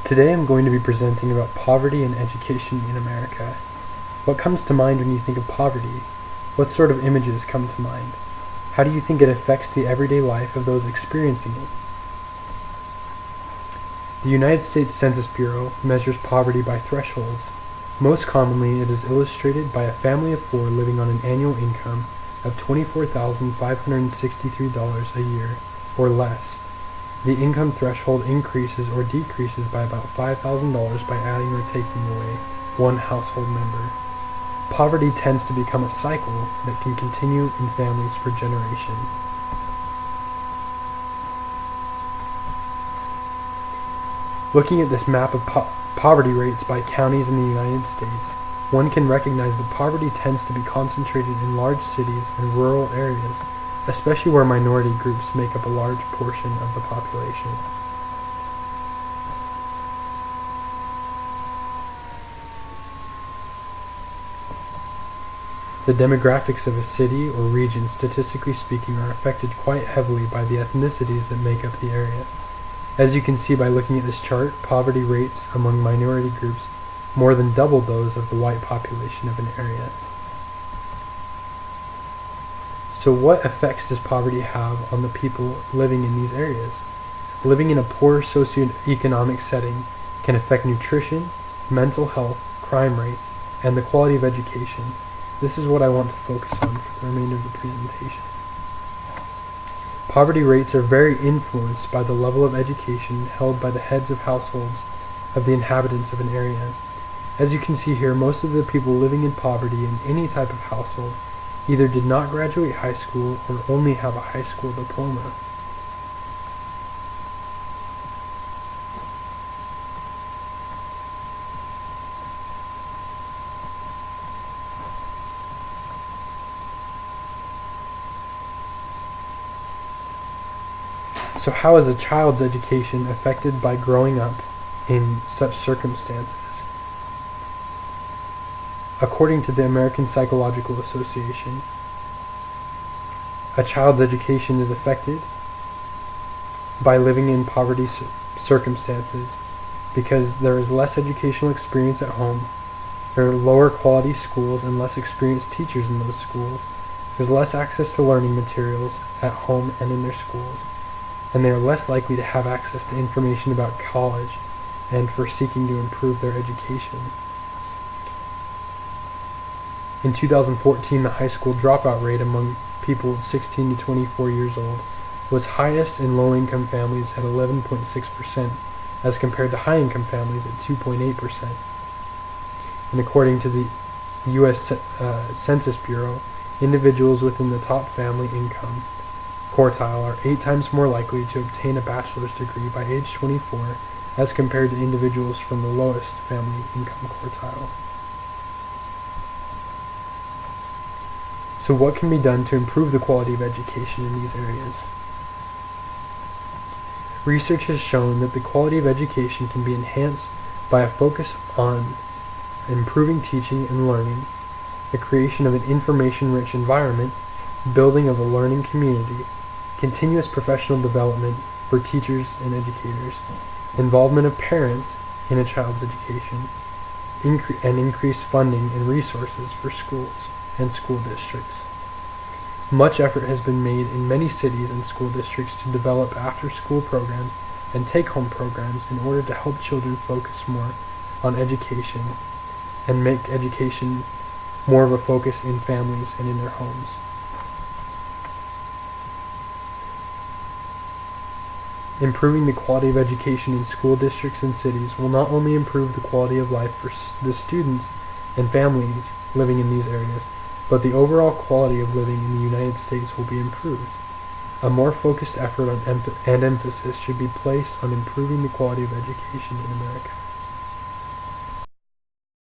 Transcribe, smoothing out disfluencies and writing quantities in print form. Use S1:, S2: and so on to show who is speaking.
S1: Today I'm going to be presenting about poverty and education in America. What comes to mind when you think of poverty? What sort of images come to mind? How do you think it affects the everyday life of those experiencing it? The United States Census Bureau measures poverty by thresholds. Most commonly, it is illustrated by a family of four living on an annual income of $24,563 a year or less. The income threshold increases or decreases by about $5,000 by adding or taking away one household member. Poverty tends to become a cycle that can continue in families for generations. Looking at this map of poverty rates by counties in the United States, one can recognize that poverty tends to be concentrated in large cities and rural areas, especially where minority groups make up a large portion of the population. The demographics of a city or region, statistically speaking, are affected quite heavily by the ethnicities that make up the area. As you can see by looking at this chart, poverty rates among minority groups more than double those of the white population of an area. So what effects does poverty have on the people living in these areas? Living in a poor socioeconomic setting can affect nutrition, mental health, crime rates, and the quality of education. This is what I want to focus on for the remainder of the presentation. Poverty rates are very influenced by the level of education held by the heads of households of the inhabitants of an area. As you can see here, most of the people living in poverty in any type of household either did not graduate high school or only have a high school diploma. So how is a child's education affected by growing up in such circumstances? According to the American Psychological Association, a child's education is affected by living in poverty circumstances because there is less educational experience at home, there are lower quality schools and less experienced teachers in those schools, there's less access to learning materials at home and in their schools, and they are less likely to have access to information about college and for seeking to improve their education. In 2014, the high school dropout rate among people 16 to 24 years old was highest in low-income families at 11.6%, as compared to high-income families at 2.8%. And according to the U.S. Census Bureau, individuals within the top family income quartile are 8 times more likely to obtain a bachelor's degree by age 24 as compared to individuals from the lowest family income quartile. So what can be done to improve the quality of education in these areas? Research has shown that the quality of education can be enhanced by a focus on improving teaching and learning, the creation of an information-rich environment, building of a learning community, continuous professional development for teachers and educators, involvement of parents in a child's education, and increased funding and resources for schools and school districts. Much effort has been made in many cities and school districts to develop after-school programs and take-home programs in order to help children focus more on education and make education more of a focus in families and in their homes. Improving the quality of education in school districts and cities will not only improve the quality of life for the students and families living in these areas, but the overall quality of living in the United States will be improved. A more focused effort and emphasis should be placed on improving the quality of education in America.